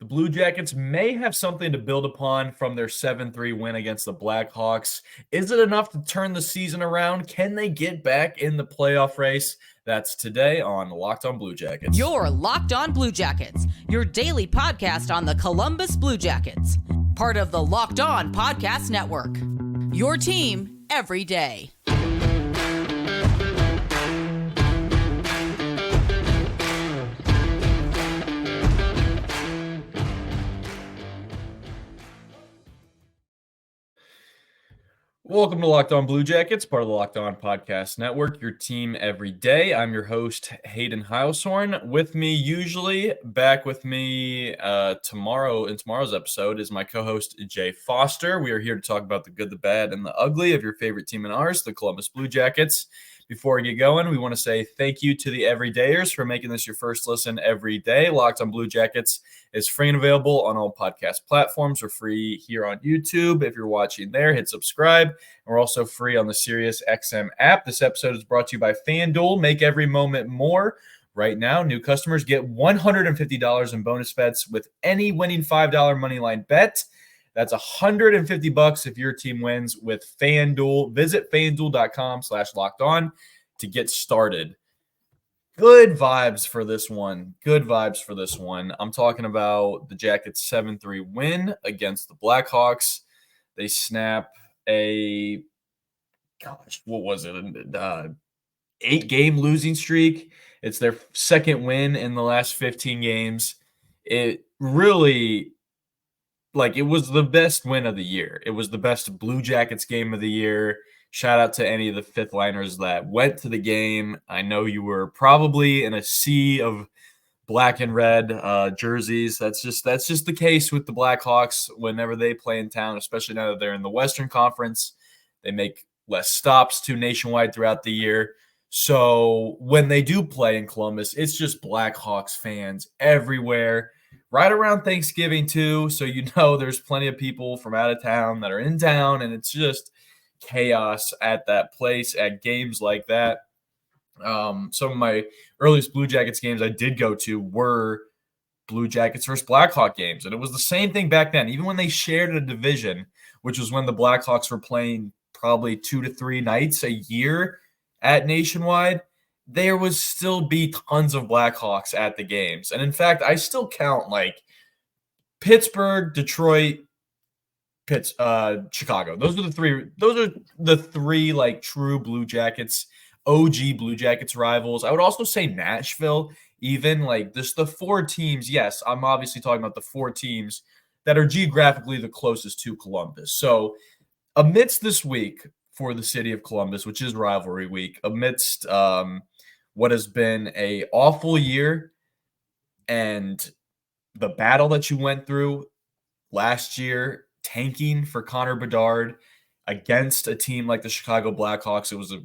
The Blue Jackets may have something to build upon from their 7-3 win against the Blackhawks. Is it enough to turn the season around? Can they get back in the playoff race? That's today on Locked On Blue Jackets. You're Locked On Blue Jackets, your daily podcast on the Columbus Blue Jackets. Part of the Locked On Podcast Network. Your team every day. Welcome to Locked On Blue Jackets, part of the Locked On Podcast Network, your team every day. I'm your host, Hayden Heilshorn. With me, usually, back with me tomorrow's episode is my co-host, Jay Foster. We are here to talk about the good, the bad, and the ugly of your favorite team and ours, the Columbus Blue Jackets. Before we get going, we want to say thank you to the everydayers for making this your first listen every day. Locked On Blue Jackets is free and available on all podcast platforms. We're free here on YouTube. If you're watching there, hit subscribe. And we're also free on the SiriusXM app. This episode is brought to you by FanDuel. Make every moment more. Right now, new customers get $150 in bonus bets with any winning $5 moneyline bet. That's $150 if your team wins with FanDuel. Visit FanDuel.com/lockedon to get started. Good vibes for this one. Good vibes for this one. I'm talking about the Jackets' 7-3 win against the Blackhawks. They snap a, 8-game losing streak. It's their second win in the last 15 games. It really... it was the best win of the year. It was the best Blue Jackets game of the year. Shout out to any of the fifth liners that went to the game. I know you were probably in a sea of black and red jerseys. That's just the case with the Blackhawks whenever they play in town, especially now that they're in the Western Conference. They make less stops too nationwide throughout the year. So when they do play in Columbus, it's just Blackhawks fans everywhere. Right around Thanksgiving, too, so you know there's plenty of people from out of town that are in town, and it's just chaos at that place at games like that. Some of my earliest Blue Jackets games I did go to were Blue Jackets versus Blackhawk games, and it was the same thing back then. Even when they shared a division, which was when the Blackhawks were playing probably 2 to 3 nights a year at Nationwide, there would still be tons of Blackhawks at the games. And in fact, I still count Pittsburgh, Detroit, Chicago. Those are the three true Blue Jackets, OG Blue Jackets rivals. I would also say Nashville, even just the 4 teams. Yes, I'm obviously talking about the 4 teams that are geographically the closest to Columbus. So amidst this week for the city of Columbus, which is rivalry week, amidst what has been a awful year and the battle that you went through last year, tanking for Connor Bedard against a team like the Chicago Blackhawks. It was a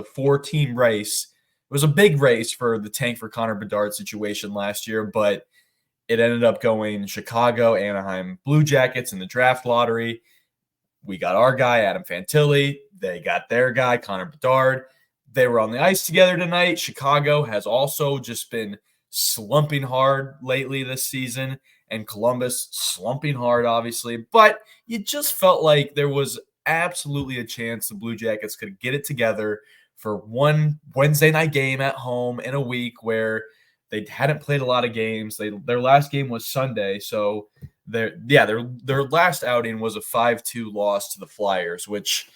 4-team race. It was a big race for the tank for Connor Bedard situation last year, but it ended up going Chicago, Anaheim Blue Jackets in the draft lottery. We got our guy, Adam Fantilli. They got their guy, Connor Bedard. They were on the ice together tonight. Chicago has also just been slumping hard lately this season, and Columbus slumping hard, obviously. But you just felt like there was absolutely a chance the Blue Jackets could get it together for one Wednesday night game at home in a week where they hadn't played a lot of games. Their last game was Sunday, so their last outing was a 5-2 loss to the Flyers, which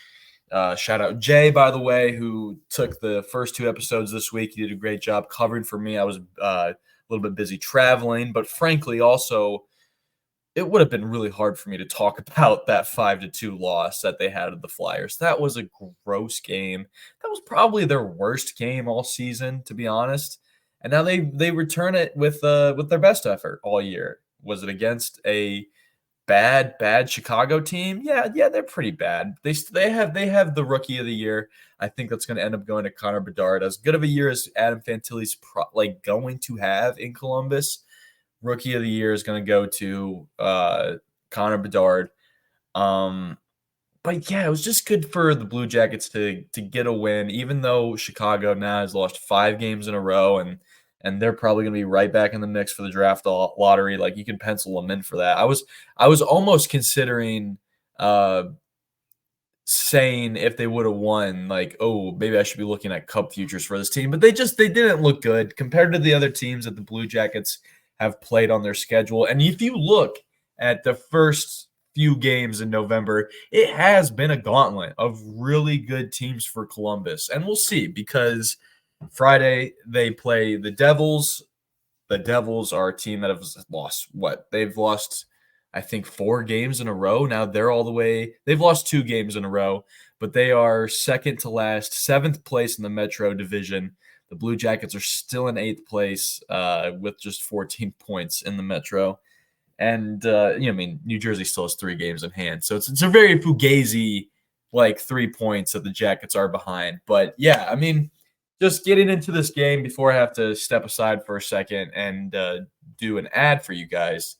shout out Jay, by the way, who took the first 2 episodes this week. He did a great job covering for me. I was a little bit busy traveling, but frankly, also, it would have been really hard for me to talk about that 5-2 loss that they had of the Flyers. That was a gross game. That was probably their worst game all season, to be honest. And now they return it with their best effort all year. Was it against a bad Chicago team? Yeah, they're pretty bad. They have the rookie of the year. I think that's going to end up going to Connor Bedard. As good of a year as Adam Fantilli's going to have in Columbus, rookie of the year is going to go to Connor Bedard. But yeah, it was just good for the Blue Jackets to get a win, even though Chicago now has lost 5 games in a row, and and they're probably going to be right back in the mix for the draft lottery. Like, you can pencil them in for that. I was almost considering saying if they would have won, like, oh, maybe I should be looking at Cup futures for this team, but they didn't look good compared to the other teams that the Blue Jackets have played on their schedule. And if you look at the first few games in November, it has been a gauntlet of really good teams for Columbus. And we'll see, because Friday they play the Devils. The Devils are a team that have lost they've lost, I think, 4 games in a row. Now they've lost 2 games in a row, but they are second to last, 7th place in the Metro Division. The Blue Jackets are still in 8th place with just 14 points in the Metro. And, New Jersey still has 3 games in hand. So it's a very fugazi, 3 points that the Jackets are behind. But, yeah, just getting into this game before I have to step aside for a second and do an ad for you guys.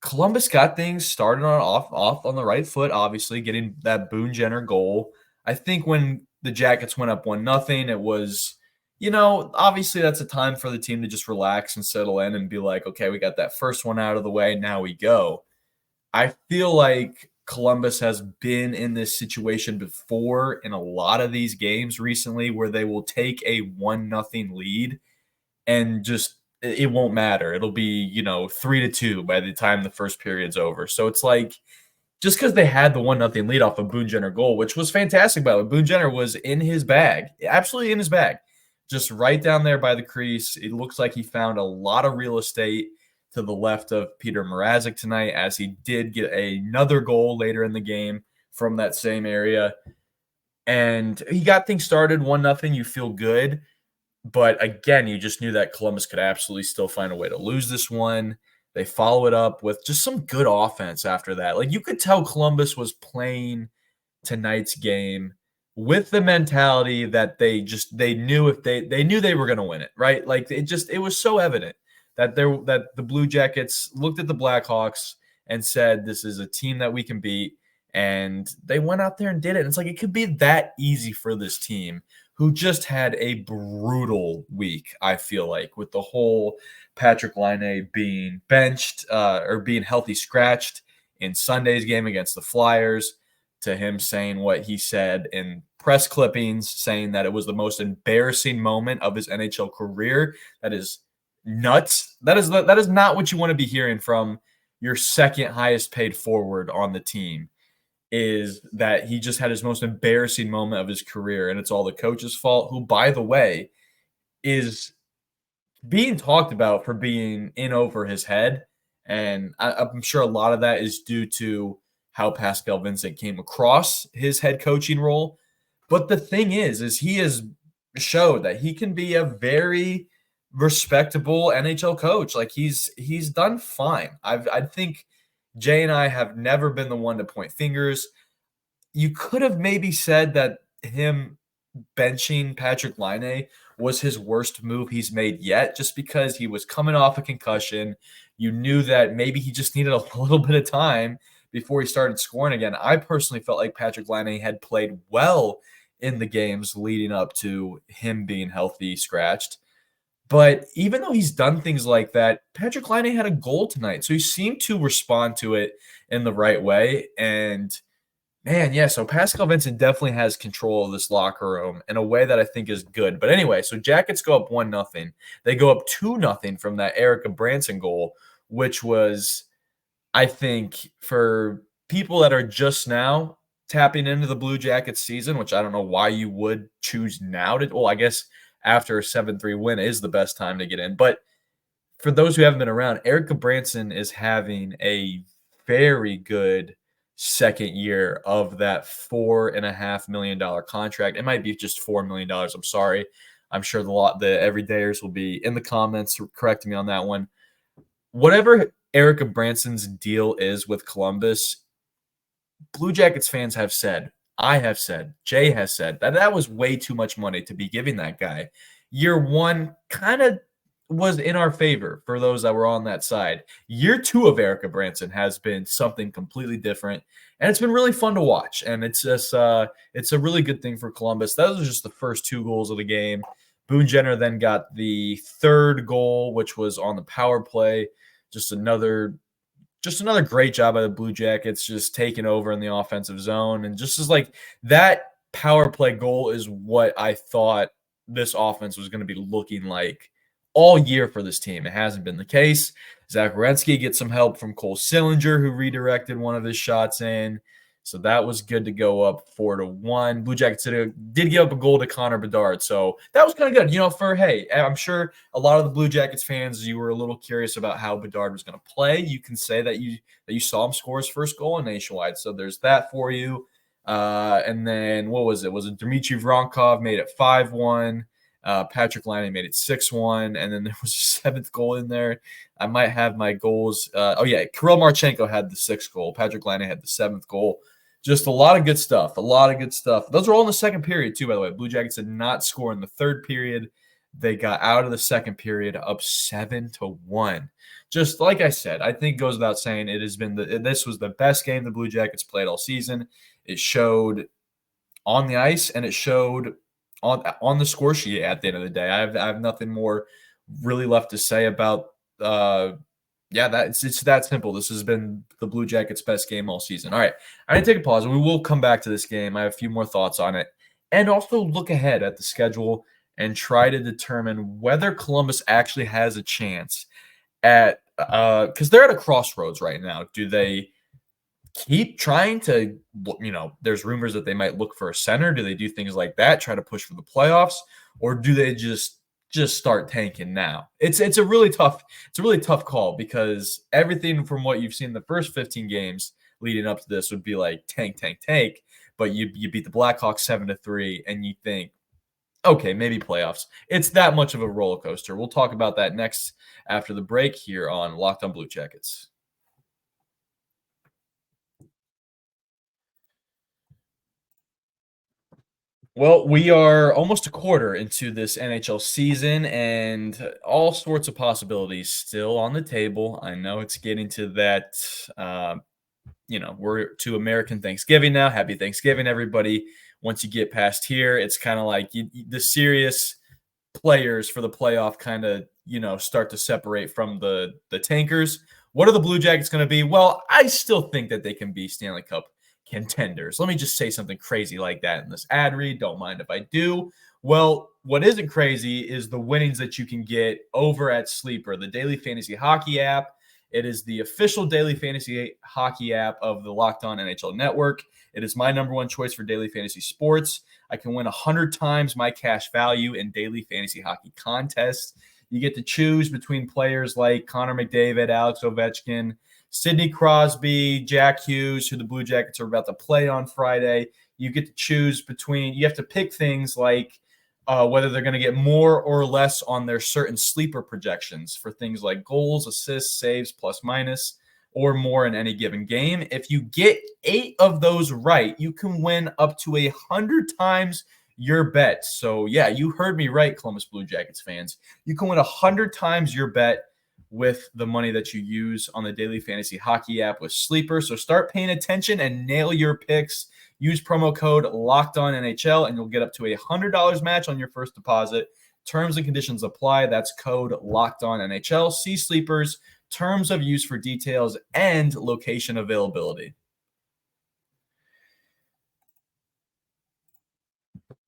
Columbus got things started off on the right foot, obviously, getting that Boone Jenner goal. I think when the Jackets went up 1-0, it was, obviously that's a time for the team to just relax and settle in and be like, okay, we got that first one out of the way, now we go. I feel like Columbus has been in this situation before in a lot of these games recently where they will take a 1-0 lead and just it won't matter. It'll be, 3-2 by the time the first period's over. So it's like, just because they had the 1-0 lead off of Boone Jenner goal, which was fantastic, by the way. Boone Jenner was in his bag, absolutely in his bag, just right down there by the crease. It looks like he found a lot of real estate to the left of Peter Mrazek tonight, as he did get another goal later in the game from that same area. And he got things started 1-0. You feel good. But again, you just knew that Columbus could absolutely still find a way to lose this one. They follow it up with just some good offense after that. Like, you could tell Columbus was playing tonight's game with the mentality that they knew if they knew they were going to win it, right? Like, it was so evident that the Blue Jackets looked at the Blackhawks and said, this is a team that we can beat. And they went out there and did it. And it's like, it could be that easy for this team, who just had a brutal week, I feel like, with the whole Patrik Laine being benched or being healthy scratched in Sunday's game against the Flyers, to him saying what he said in press clippings, saying that it was the most embarrassing moment of his NHL career. That is nuts. That is not what you want to be hearing from your second highest paid forward on the team, is that he just had his most embarrassing moment of his career, and it's all the coach's fault, who, by the way, is being talked about for being in over his head. And I'm sure a lot of that is due to how Pascal Vincent came across his head coaching role. But the thing is he has showed that he can be a very respectable NHL coach. Like, he's done fine. I think Jay and I have never been the one to point fingers. You could have maybe said that him benching Patrik Laine was his worst move he's made yet, just because he was coming off a concussion. You knew that maybe he just needed a little bit of time before he started scoring again. I personally felt like Patrik Laine had played well in the games leading up to him being healthy scratched. But even though he's done things like that, Patrik Laine had a goal tonight. So he seemed to respond to it in the right way. And, man, yeah, so Pascal Vincent definitely has control of this locker room in a way that I think is good. But anyway, so Jackets go up 1-0. They go up 2-0 from that Erik Gudbranson goal, which was, I think, for people that are just now tapping into the Blue Jackets season, which I don't know why you would choose now to – well, I guess – after a 7-3 win is the best time to get in. But for those who haven't been around, Erik Gudbranson is having a very good second year of that $4.5 million contract. It might be just $4 million. I'm sorry. I'm sure the everydayers will be in the comments correcting me on that one. Whatever Erik Gudbranson's deal is with Columbus, Blue Jackets fans have said, I have said, Jay has said, that was way too much money to be giving that guy. Year one kind of was in our favor for those that were on that side. Year two of Erik Gudbranson has been something completely different, and it's been really fun to watch. And it's just it's a really good thing for Columbus. Those are just the first 2 goals of the game. Boone Jenner then got the third goal, which was on the power play. Just another great job by the Blue Jackets, just taking over in the offensive zone. And just as like that power play goal is what I thought this offense was going to be looking like all year for this team. It hasn't been the case. Zach Werenski gets some help from Cole Sillinger, who redirected one of his shots in. So that was good to go up 4-1. Blue Jackets did give up a goal to Connor Bedard. So that was kind of good. Hey, I'm sure a lot of the Blue Jackets fans, you were a little curious about how Bedard was going to play. You can say that you saw him score his first goal in Nationwide. So there's that for you. And then what was it? Was it Dmitri Voronkov made it 5-1? Patrik Laine made it 6-1, and then there was a seventh goal in there. I might have my goals. Kirill Marchenko had the sixth goal. Patrik Laine had the seventh goal. Just a lot of good stuff. Those were all in the second period, too, by the way. Blue Jackets did not score in the third period. They got out of the second period up 7-1. Just like I said, I think it goes without saying this was the best game the Blue Jackets played all season. It showed on the ice, and it showed on the score sheet at the end of the day. I have nothing more really left to say about it's that simple. This has been the Blue Jackets' best game all season. All right, I need to take a pause. We will come back to this game. I have a few more thoughts on it, and also look ahead at the schedule and try to determine whether Columbus actually has a chance at because they're at a crossroads right now. Do they keep trying to, there's rumors that they might look for a center? Do they do things like that, try to push for the playoffs, or do they just start tanking now? It's a really tough call, because everything from what you've seen the first 15 games leading up to this would be like tank. But you beat the Blackhawks 7-3, and you think, okay, maybe playoffs. It's that much of a roller coaster. We'll talk about that next after the break here on Locked On Blue Jackets. Well, we are almost a quarter into this NHL season, and all sorts of possibilities still on the table. I know it's getting to that, we're to American Thanksgiving now. Happy Thanksgiving, everybody. Once you get past here, it's kind of like the serious players for the playoff kind of, start to separate from the tankers. What are the Blue Jackets going to be? Well, I still think that they can be Stanley Cup contenders. Let me just say something crazy like that in this ad read. Don't mind if I do. Well, what isn't crazy is the winnings that you can get over at Sleeper, the daily fantasy hockey app. It is the official daily fantasy hockey app of the Locked On NHL Network. It is my number one choice for daily fantasy sports. I can win 100 times my cash value in daily fantasy hockey contests. You get to choose between players like Connor McDavid, Alex Ovechkin, Sidney Crosby, Jack Hughes, who the Blue Jackets are about to play on Friday. You get to choose between – you have to pick things like whether they're going to get more or less on their certain sleeper projections for things like goals, assists, saves, plus minus, or more in any given game. If you get 8 of those right, you can win up to 100 times your bet. So, yeah, you heard me right, Columbus Blue Jackets fans. You can win 100 times your bet with the money that you use on the daily fantasy hockey app with Sleeper. So start paying attention and nail your picks. Use promo code LOCKEDONNHL and you'll get up to $100 match on your first deposit. Terms and conditions apply. That's code LOCKEDONNHL. See Sleeper's terms of use for details and location availability.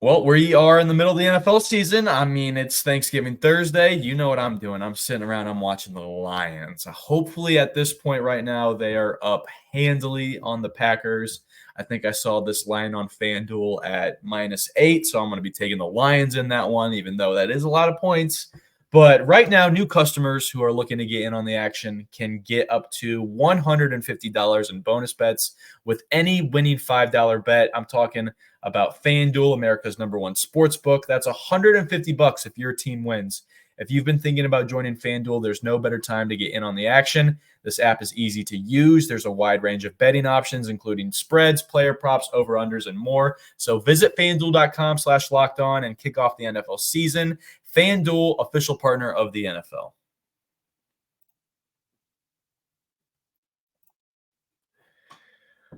Well, we are in the middle of the NFL season. I mean, it's Thanksgiving Thursday. You know what I'm doing. I'm sitting around. I'm watching the Lions. Hopefully, at this point right now, they are up handily on the Packers. I think I saw this line on FanDuel at -8, so I'm going to be taking the Lions in that one, even though that is a lot of points. But right now, new customers who are looking to get in on the action can get up to $150 in bonus bets with any winning $5 bet. I'm talking about FanDuel, America's #1 sports book. That's $150 if your team wins. If you've been thinking about joining FanDuel, there's no better time to get in on the action. This app is easy to use. There's a wide range of betting options, including spreads, player props, over-unders, and more. So visit FanDuel.com/lockedon and kick off the NFL season. FanDuel, official partner of the NFL.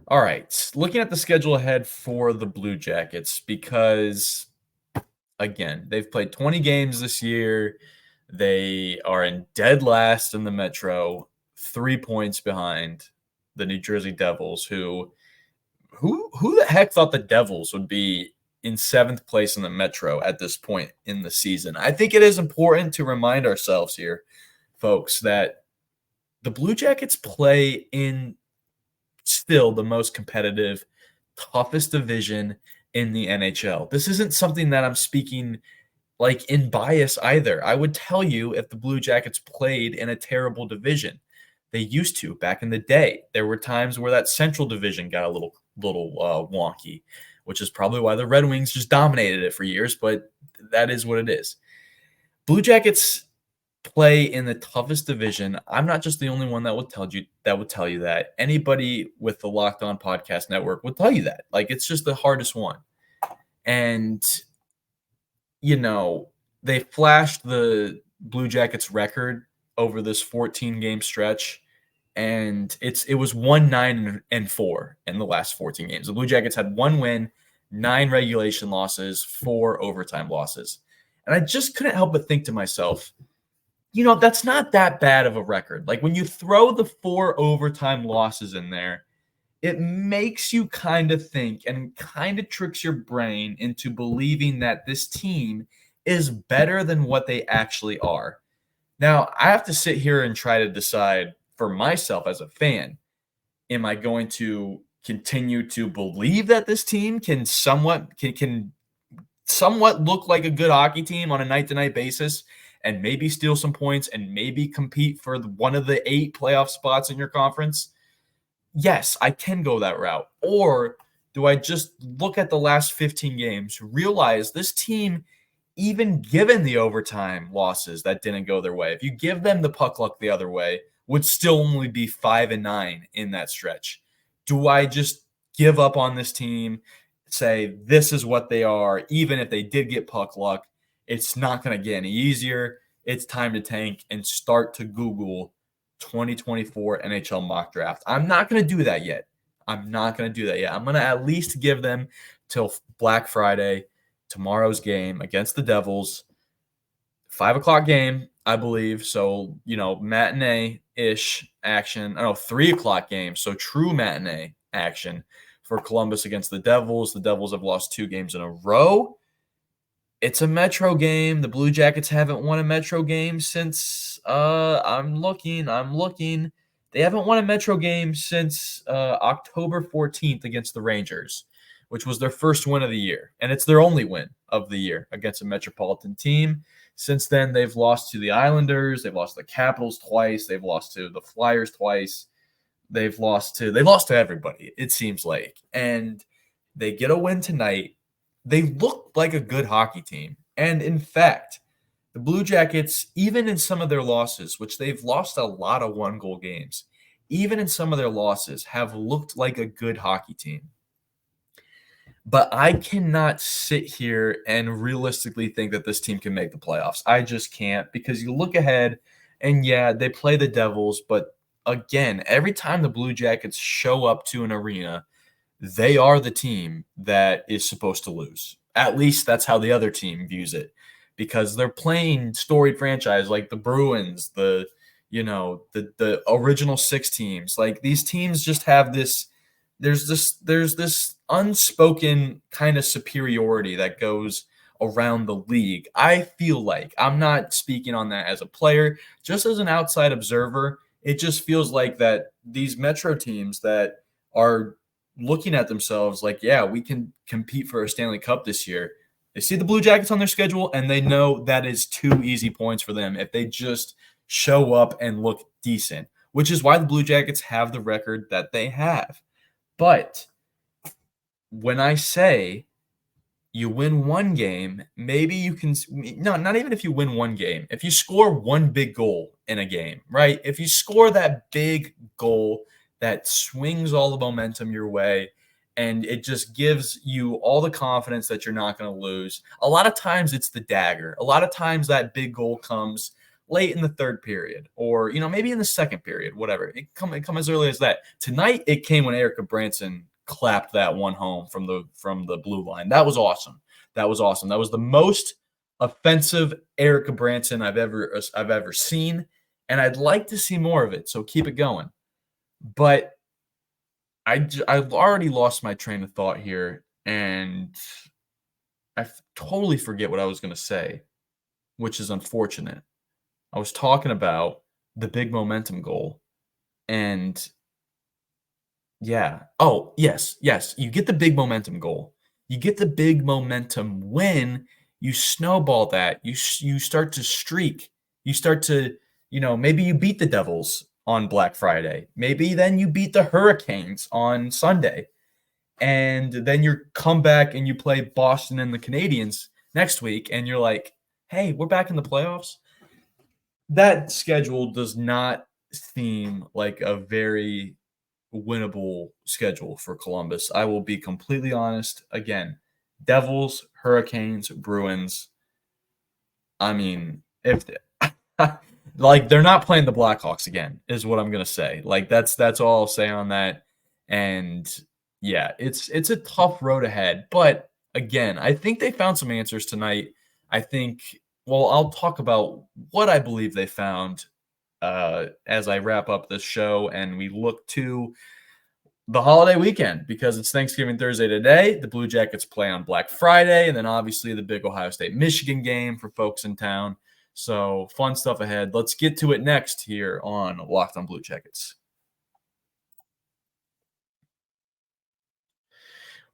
All right, looking at the schedule ahead for the Blue Jackets, because again. They've played 20 games this year. They are in dead last in the Metro, 3 points behind the New Jersey Devils, who the heck thought the Devils would be in 7th place in the Metro at this point in the season? I think it is important to remind ourselves here, folks, that the Blue Jackets play in still the most competitive, toughest division in the NHL. This isn't something that I'm speaking like in bias either. I would tell you if the Blue Jackets played in a terrible division. They used to back in the day. There were times where that Central Division got a little wonky, which is probably why the Red Wings just dominated it for years, but that is what it is. Blue Jackets play in the toughest division. I'm not just the only one that would tell you that. Anybody with the Locked On Podcast Network would tell you that. Like, it's just the hardest one. And they flashed the Blue Jackets record over this 14-game stretch, and it was 1-9-4 in the last 14 games. The Blue Jackets had 1 win, 9 regulation losses, 4 overtime losses. And I just couldn't help but think to myself, that's not that bad of a record. Like, when you throw the 4 overtime losses in there, it makes you kind of think and kind of tricks your brain into believing that this team is better than what they actually are. Now, I have to sit here and try to decide for myself as a fan, am I going to continue to believe that this team can somewhat look like a good hockey team on a night-to-night basis and maybe steal some points and maybe compete for one of the 8 playoff spots in your conference? Yes, I can go that route. Or do I just look at the last 15 games, realize this team, even given the overtime losses that didn't go their way, if you give them the puck luck the other way, would still only be 5-9 in that stretch? Do I just give up on this team, say this is what they are, even if they did get puck luck? It's not going to get any easier. It's time to tank and start to Google 2024 NHL mock draft. I'm not going to do that yet. I'm going to at least give them till Black Friday, tomorrow's game against the Devils. 5 o'clock game, I believe. So, matinee-ish action. 3 o'clock game. So true matinee action for Columbus against the Devils. The Devils have lost 2 games in a row. It's a Metro game. The Blue Jackets haven't won a Metro game since I'm looking. They haven't won a Metro game since October 14th against the Rangers, which was their first win of the year. And it's their only win of the year against a Metropolitan team. Since then, they've lost to the Islanders. They've lost to the Capitals twice. They've lost to the Flyers twice. They've lost to everybody, it seems like. And they get a win tonight. They look like a good hockey team. And in fact, the Blue Jackets, even in some of their losses, which they've lost a lot of 1-goal games, even in some of their losses, have looked like a good hockey team. But I cannot sit here and realistically think that this team can make the playoffs. I just can't, because you look ahead and they play the Devils. But again, every time the Blue Jackets show up to an arena, they are the team that is supposed to lose. At least that's how the other team views it, because they're playing storied franchise like the Bruins, the original 6 teams. Like, these teams just have this. There's this unspoken kind of superiority that goes around the league. I feel like, I'm not speaking on that as a player, just as an outside observer, it just feels like that these Metro teams that are looking at themselves like, we can compete for a Stanley Cup this year. They see the Blue Jackets on their schedule, and they know that is 2 easy points for them if they just show up and look decent, which is why the Blue Jackets have the record that they have. But when I say you win 1 game, maybe you can – no, not even if you win 1 game. If you score 1 big goal in a game, right? If you score that big goal that swings all the momentum your way, and it just gives you all the confidence that you're not going to lose. A lot of times it's the dagger. A lot of times that big goal comes late in the 3rd period, or maybe in the 2nd period, whatever. It come as early as that. Tonight it came when Erik Gudbranson clapped that one home from the blue line. That was awesome. That was awesome. That was the most offensive Erik Gudbranson I've ever seen, and I'd like to see more of it. So keep it going. But I've already lost my train of thought here, and I totally forget what I was going to say, which is unfortunate. I was talking about the big momentum goal, and yeah. Oh, yes, yes. You get the big momentum goal. You get the big momentum when you snowball that. You start to streak. You start to, maybe you beat the Devils on Black Friday. Maybe then you beat the Hurricanes on Sunday. And then you come back and you play Boston and the Canadiens next week, and you're like, hey, we're back in the playoffs. That schedule does not seem like a very winnable schedule for Columbus. I will be completely honest. Again, Devils, Hurricanes, Bruins. I mean, if like they're not playing the Blackhawks again, is what I'm gonna say. Like that's all I'll say on that. And yeah, it's a tough road ahead. But again, I think they found some answers tonight. I think. Well, I'll talk about what I believe they found as I wrap up this show and we look to the holiday weekend because it's Thanksgiving Thursday today. The Blue Jackets play on Black Friday, and then obviously the big Ohio State-Michigan game for folks in town. So fun stuff ahead. Let's get to it next here on Locked on Blue Jackets.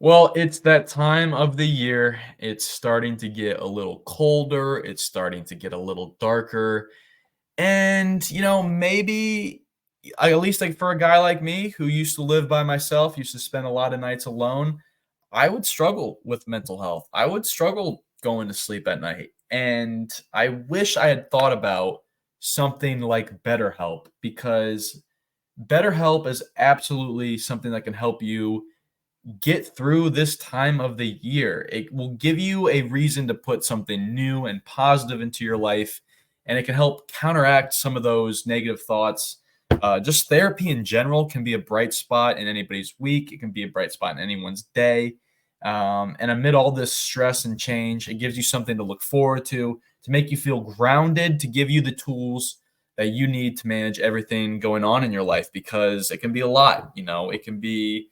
Well, it's that time of the year. It's starting to get a little colder. It's starting to get a little darker. And, maybe at least like for a guy like me who used to live by myself, used to spend a lot of nights alone, I would struggle with mental health. I would struggle going to sleep at night. And I wish I had thought about something like BetterHelp because BetterHelp is absolutely something that can help you get through this time of the year. It will give you a reason to put something new and positive into your life, and it can help counteract some of those negative thoughts. Just therapy in general can be a bright spot in anybody's week. It can be a bright spot in anyone's day. And amid all this stress and change, it gives you something to look forward to make you feel grounded, to give you the tools that you need to manage everything going on in your life because it can be a lot. It can be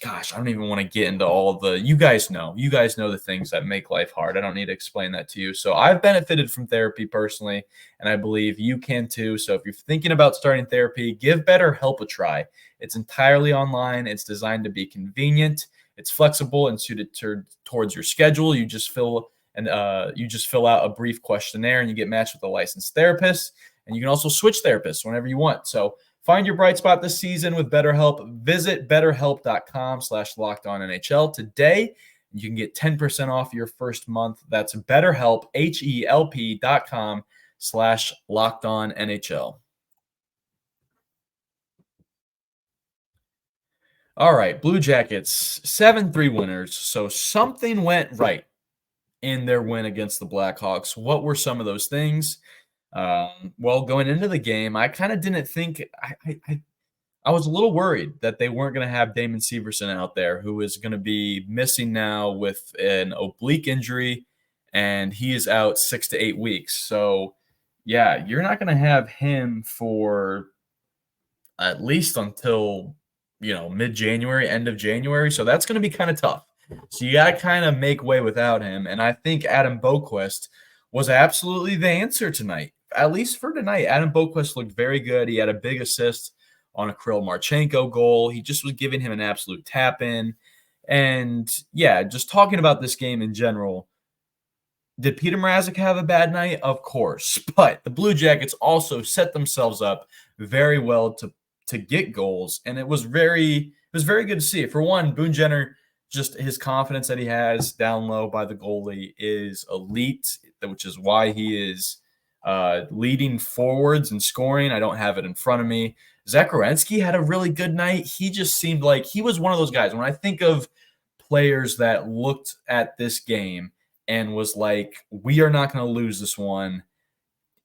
gosh, I don't even want to get into all the, you guys know the things that make life hard. I don't need to explain that to you. So I've benefited from therapy personally, and I believe you can too. So if you're thinking about starting therapy, give BetterHelp a try. It's entirely online. It's designed to be convenient. It's flexible and suited towards your schedule. You just fill out a brief questionnaire and you get matched with a licensed therapist. And you can also switch therapists whenever you want. So find your bright spot this season with BetterHelp. Visit BetterHelp.com/LockedOnNHL today. You can get 10% off your first month. That's BetterHelp, HELP.com/LockedOnNHL. All right, Blue Jackets, 7-3 winners. So something went right in their win against the Blackhawks. What were some of those things? Well, going into the game, I kind of didn't think I was a little worried that they weren't going to have Damon Severson out there, who is going to be missing now with an oblique injury, and he is out 6 to 8 weeks. So, yeah, you're not going to have him for at least until mid-January, end of January. So that's going to be kind of tough. So you got to kind of make way without him, and I think Adam Boqvist was absolutely the answer tonight. At least for tonight, Adam Boqvist looked very good. He had a big assist on a Kirill Marchenko goal. He just was giving him an absolute tap in. And yeah, just talking about this game in general, did Peter Mrazek have a bad night? Of course. But the Blue Jackets also set themselves up very well to get goals. And it was very good to see. For one, Boone Jenner, just his confidence that he has down low by the goalie is elite, which is why he is leading forwards and scoring. I don't have it in front of me. Zach Werenski had a really good night. He just seemed like he was one of those guys. When I think of players that looked at this game and was like, we are not going to lose this one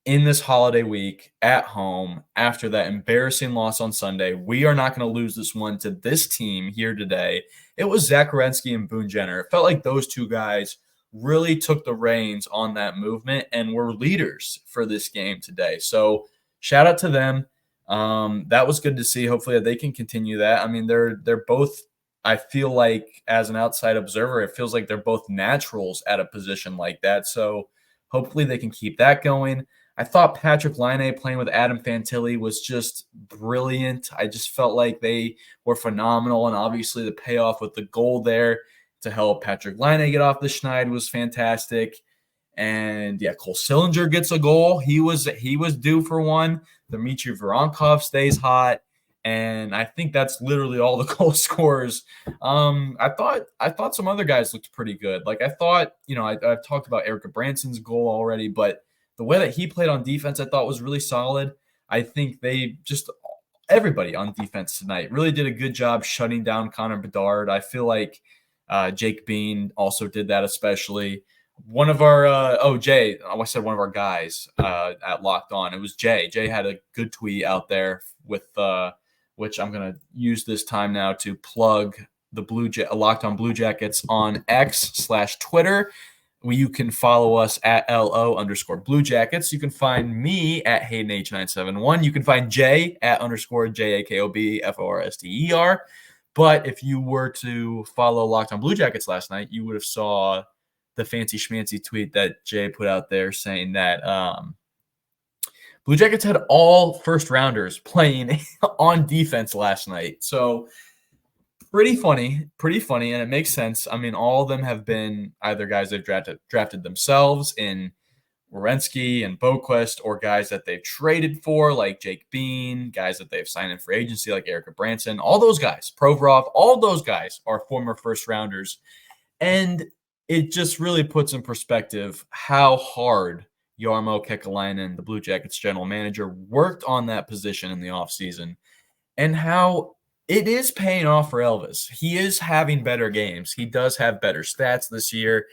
in this holiday week at home after that embarrassing loss on Sunday. We are not going to lose this one to this team here today. It was Zach Werenski and Boone Jenner. It felt like those two guys really took the reins on that movement and were leaders for this game today. So shout out to them. That was good to see. Hopefully they can continue that. I mean, they're both, I feel like as an outside observer, it feels like they're both naturals at a position like that. So hopefully they can keep that going. I thought Patrik Laine playing with Adam Fantilli was just brilliant. I just felt like they were phenomenal. And obviously the payoff with the goal there to help Patrik Laine get off the schneid was fantastic. And yeah, Cole Sillinger gets a goal. He was due for one. Dmitri Voronkov stays hot. And I think that's literally all the goal scorers. I thought some other guys looked pretty good. Like I thought, I've talked about Erik Gudbranson's goal already, but the way that he played on defense, I thought was really solid. I think everybody on defense tonight really did a good job shutting down Connor Bedard. I feel like Jake Bean also did that, especially. One of our Jay, I said one of our guys at Locked On. It was Jay. Jay had a good tweet out there with which I'm gonna use this time now to plug the Locked On Blue Jackets on X/Twitter. You can follow us at LO_Blue Jackets. You can find me at Hayden H971. You can find Jay at _JAKOBFORSTER. But if you were to follow Locked On Blue Jackets last night, you would have saw the fancy schmancy tweet that Jay put out there saying that Blue Jackets had all first rounders playing on defense last night. So pretty funny, and it makes sense. I mean, all of them have been either guys they've drafted themselves in Werenski and Boquist, or guys that they've traded for, like Jake Bean, guys that they've signed in for agency, like Erik Gudbranson. All those guys, Provorov, all those guys are former first rounders. And it just really puts in perspective how hard Jarmo Kekalainen, the Blue Jackets general manager, worked on that position in the offseason, and how it is paying off for Elvis. He is having better games. He does have better stats this year.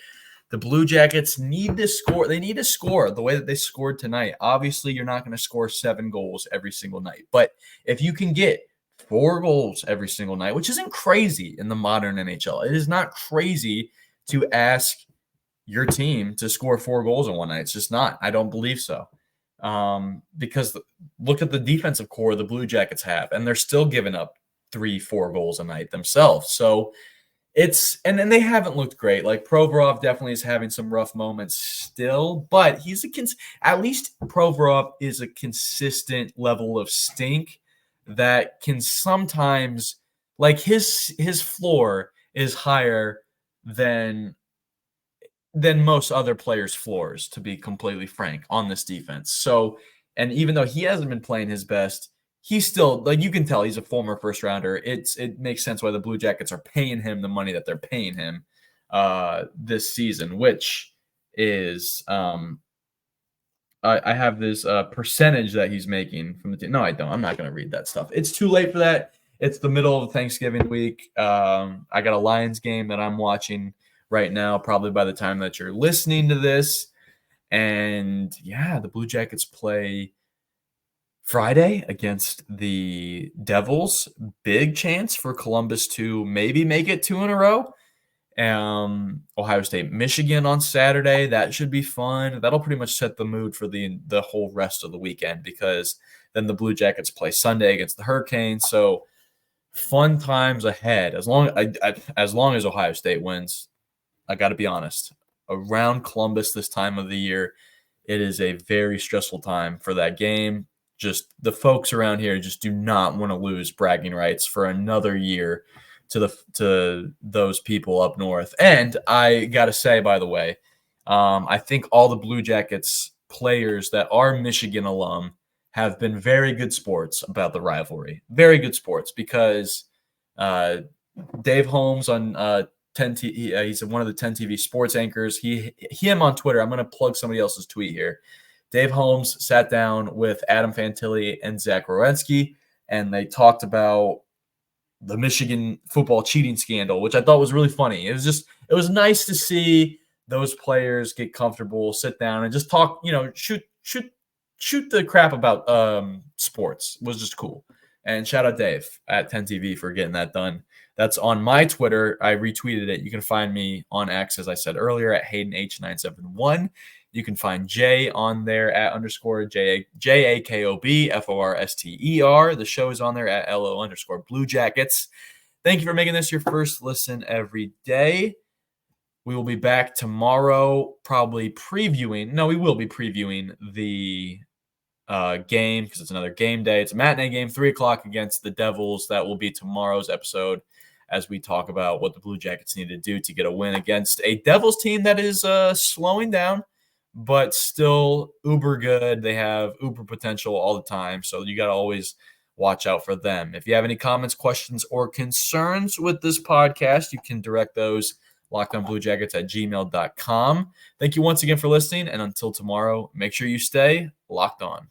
The Blue Jackets need to score. They need to score the way that they scored tonight. Obviously, you're not going to score 7 goals every single night. But if you can get 4 goals every single night, which isn't crazy in the modern NHL. It is not crazy to ask your team to score 4 goals in one night. It's just not. I don't believe so. Because look at the defensive core the Blue Jackets have, and they're still giving up 3-4 goals a night themselves. So it's, and then they haven't looked great. Like Provorov definitely is having some rough moments still, but at least Provorov is a consistent level of stink that can sometimes, like his floor is higher than most other players' floors, to be completely frank, on this defense. So, and even though he hasn't been playing his best, he's still, like, you can tell he's a former first rounder. It makes sense why the Blue Jackets are paying him the money that they're paying him this season, which is I have this percentage that he's making from the team. No, I don't. I'm not going to read that stuff. It's too late for that. It's the middle of Thanksgiving week. I got a Lions game that I'm watching right now, probably by the time that you're listening to this. And yeah, the Blue Jackets play Friday against the Devils. Big chance for Columbus to maybe make it 2 in a row. Ohio State, Michigan on Saturday. That should be fun. That'll pretty much set the mood for the whole rest of the weekend, because then the Blue Jackets play Sunday against the Hurricanes. So fun times ahead. As long as Ohio State wins, I got to be honest, around Columbus this time of the year, it is a very stressful time for that game. Just the folks around here just do not want to lose bragging rights for another year to those people up north. And I got to say, by the way, I think all the Blue Jackets players that are Michigan alum have been very good sports about the rivalry. Very good sports, because Dave Holmes on 10 he's one of the 10 TV sports anchors. Him on Twitter. I'm going to plug somebody else's tweet here. Dave Holmes sat down with Adam Fantilli and Zach Werenski, and they talked about the Michigan football cheating scandal, which I thought was really funny. It was nice to see those players get comfortable, sit down, and just talk, shoot the crap about sports. It was just cool. And shout out Dave at 10 TV for getting that done That's on my Twitter. I retweeted it. You can find me on X, as I said earlier, at HaydenH971. You can find Jay on there at _JAKOBFORSTER. The show is on there at LO_Blue Jackets. Thank you for making this your first listen every day. We will be back tomorrow, probably previewing. No, we will be previewing the game because it's another game day. It's a matinee game, 3 o'clock against the Devils. That will be tomorrow's episode as we talk about what the Blue Jackets need to do to get a win against a Devils team that is slowing down, but still uber good. They have uber potential all the time, so you got to always watch out for them. If you have any comments, questions, or concerns with this podcast, you can direct those lockedonbluejackets@gmail.com. Thank you once again for listening, and until tomorrow, make sure you stay locked on.